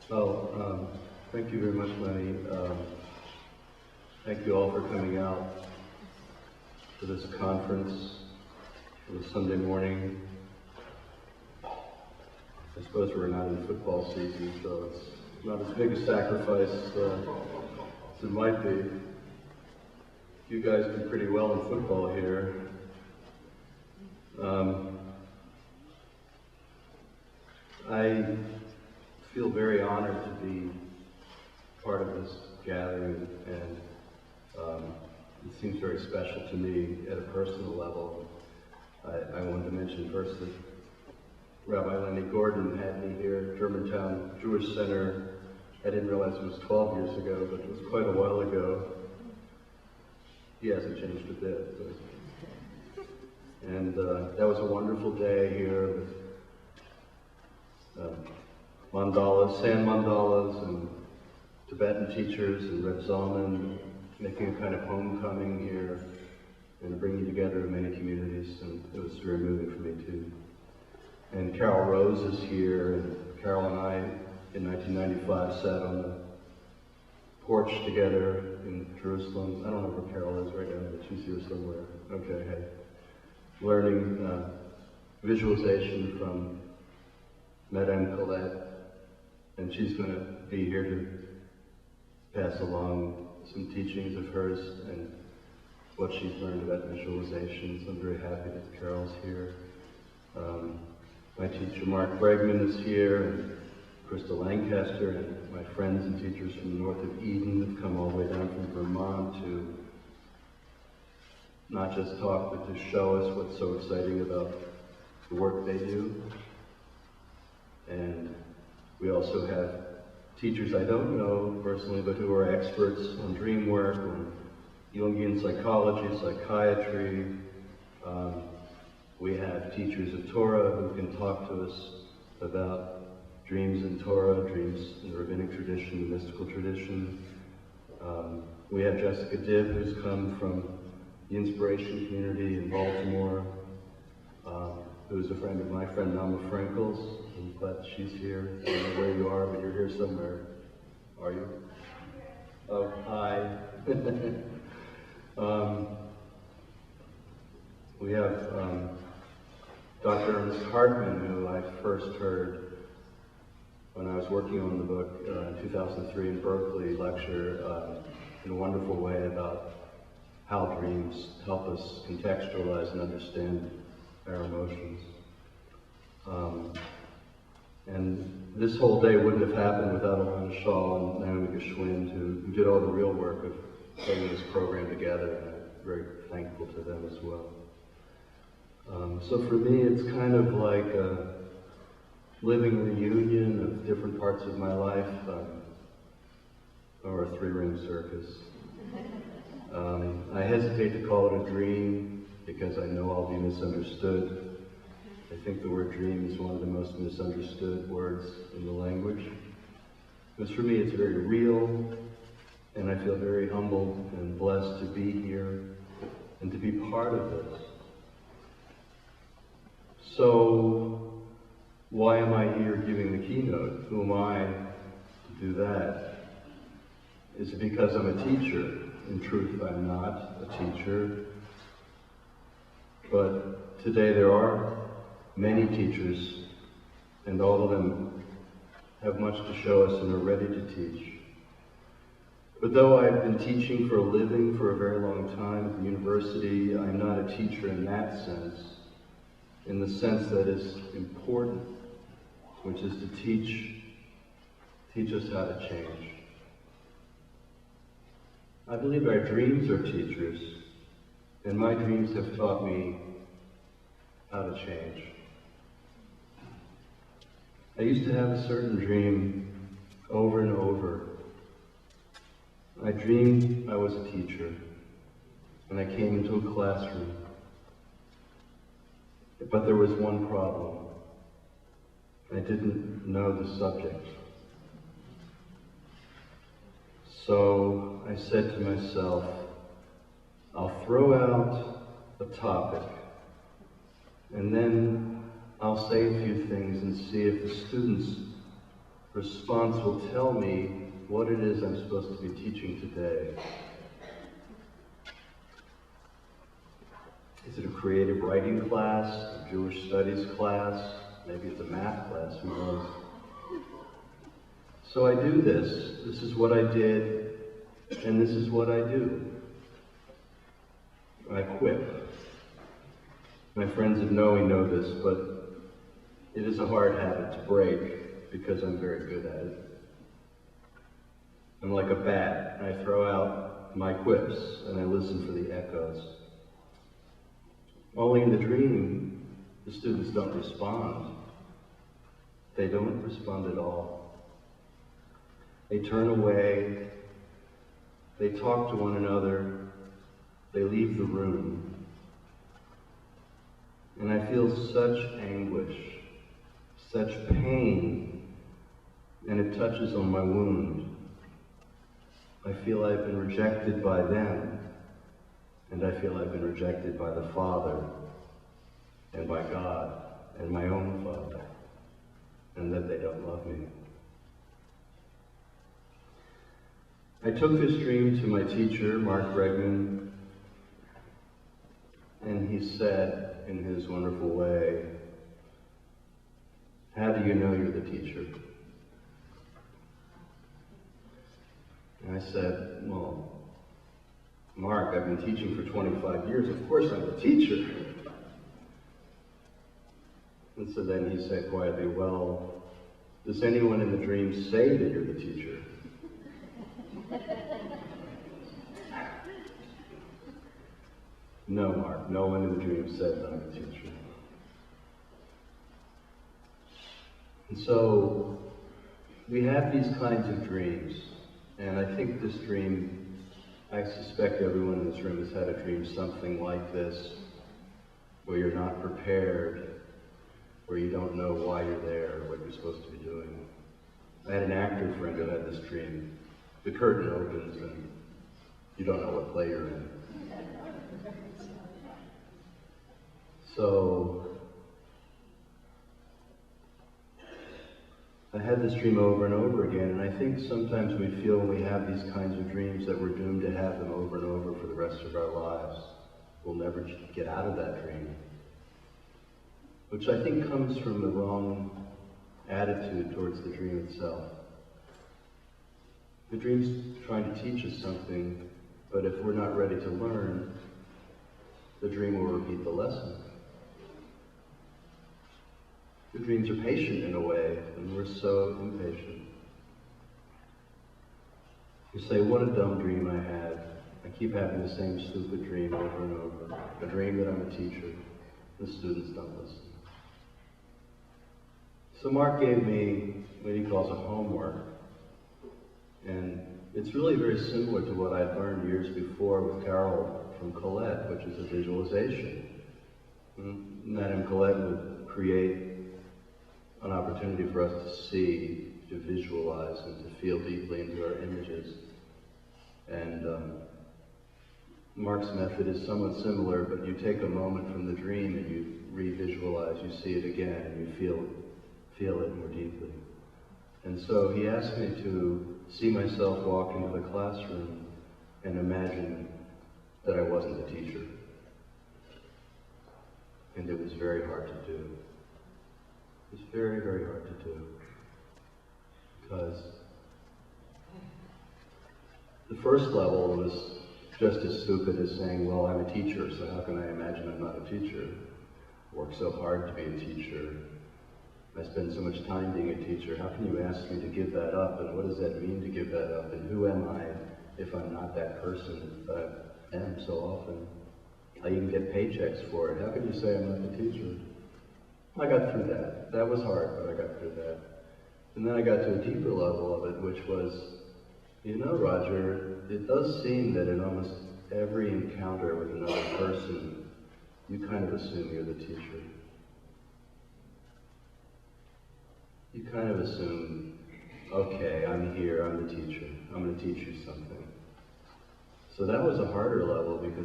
Thank you very much, Lenny. Thank you all for coming out to this conference for the Sunday morning. I suppose we're not in football season, so it's not as big a sacrifice as it might be. You guys do pretty well in football here. I feel very honored to be part of this gathering, and it seems very special to me at a personal level. I wanted to mention first that Rabbi Lenny Gordon had me here at Germantown Jewish Centre. I didn't realize it was 12 years ago, but it was quite a while ago. He hasn't changed a bit. And that was a wonderful day here with mandalas, sand mandalas, and Tibetan teachers and Reb Zalman making a kind of homecoming here and bringing together many communities, and it was very moving for me too. And Carol Rose is here, and Carol and I in 1995 sat on the porch together in Jerusalem. I don't know where Carol is right now, but she's here somewhere. Okay, hey. Learning visualization from Madame Colette, and she's going to be here to pass along some teachings of hers and what she's learned about visualization. So I'm very happy that Carol's here. My teacher Mark Bregman is here, and Krista Lancaster, and my friends and teachers from north of Eden have come all the way down from Vermont to not just talk, but to show us what's so exciting about the work they do. And we also have teachers I don't know personally, but who are experts on dream work, on Jungian psychology, psychiatry. We have teachers of Torah who can talk to us about dreams in Torah, dreams in the rabbinic tradition, the mystical tradition. We have Jessica Dibb, who's come from the Inspiration community in Baltimore, who's a friend of my friend Nama Frankel's. I'm glad she's here. I don't know where you are, but you're here somewhere. Are you? Oh, hi. We have Dr. Ernest Hartman, who I first heard when I was working on the book in 2003 in Berkeley, lecture in a wonderful way about how dreams help us contextualize and understand our emotions. And this whole day wouldn't have happened without Alana Shaw and Naomi Geschwind, who did all the real work of putting this program together, and I'm very thankful to them as well. So for me, it's kind of like a living reunion of different parts of my life, or a three-ring circus. I hesitate to call it a dream because I know I'll be misunderstood. I think the word dream is one of the most misunderstood words in the language. Because for me, it's very real, and I feel very humbled and blessed to be here and to be part of this. So, why am I here giving the keynote? Who am I to do that? Is it because I'm a teacher? In truth, I'm not a teacher. But today there are many teachers, and all of them have much to show us and are ready to teach. But though I've been teaching for a living for a very long time at the university, I'm not a teacher in that sense, in the sense that is important, which is to teach us how to change. I believe our dreams are teachers, and my dreams have taught me how to change. I used to have a certain dream over and over. I dreamed I was a teacher, and I came into a classroom. But there was one problem. I didn't know the subject. So I said to myself, I'll throw out a topic, and then I'll say a few things and see if the students response will tell me what it is I'm supposed to be teaching today. Is it a creative writing class, a Jewish studies class? Maybe it's a math class, who knows? So I do this. This is what I did, and this is what I do. I quip. My friends of knowing know this, but it is a hard habit to break because I'm very good at it. I'm like a bat. I throw out my quips and I listen for the echoes. Only in the dream, the students don't respond. They don't respond at all. They turn away. They talk to one another. They leave the room. And I feel such anguish, such pain, and it touches on my wound. I feel I've been rejected by them, and I feel I've been rejected by the Father, and by God, and my own Father, and that they don't love me. I took this dream to my teacher, Mark Bregman, and he said in his wonderful way, "How do you know you're the teacher?" And I said, "Well, Mark, I've been teaching for 25 years. Of course I'm the teacher." And so then he said quietly, "Well, does anyone in the dream say that you're the teacher?" No, Mark, no one in the dream said that I'm a teacher. And so we have these kinds of dreams, and I think this dream, I suspect everyone in this room has had a dream something like this, where you're not prepared, where you don't know why you're there, what you're supposed to be doing. I had an actor friend who had this dream. The curtain opens and you don't know what play you're in. So I had this dream over and over again, and I think sometimes we feel when we have these kinds of dreams that we're doomed to have them over and over for the rest of our lives. We'll never get out of that dream, which I think comes from the wrong attitude towards the dream itself. The dream's trying to teach us something, but if we're not ready to learn, the dream will repeat the lesson. The dreams are patient in a way, and we're so impatient. You say, "What a dumb dream I had. I keep having the same stupid dream over and over. A dream that I'm a teacher. The students don't listen." So Mark gave me what he calls a homework. And it's really very similar to what I'd learned years before with Carol from Colette, which is a visualization. Madame Colette would create an opportunity for us to see, to visualize, and to feel deeply into our images. And Mark's method is somewhat similar, but you take a moment from the dream and you re-visualize, you see it again, and you feel it more deeply. And so he asked me to see myself walk into the classroom and imagine that I wasn't the teacher. And it was very hard to do. It was very, very hard to do. Because the first level was just as stupid as saying, "Well, I'm a teacher, so how can I imagine I'm not a teacher? I work so hard to be a teacher. I spend so much time being a teacher. How can you ask me to give that up? And what does that mean to give that up? And who am I if I'm not that person that I am so often? I even get paychecks for it. How can you say I'm not the teacher?" I got through that. That was hard, but I got through that. And then I got to a deeper level of it, which was, "You know, Rodger, it does seem that in almost every encounter with another person, you kind of assume you're the teacher. You kind of assume, okay, I'm here, I'm the teacher, I'm going to teach you something." So that was a harder level because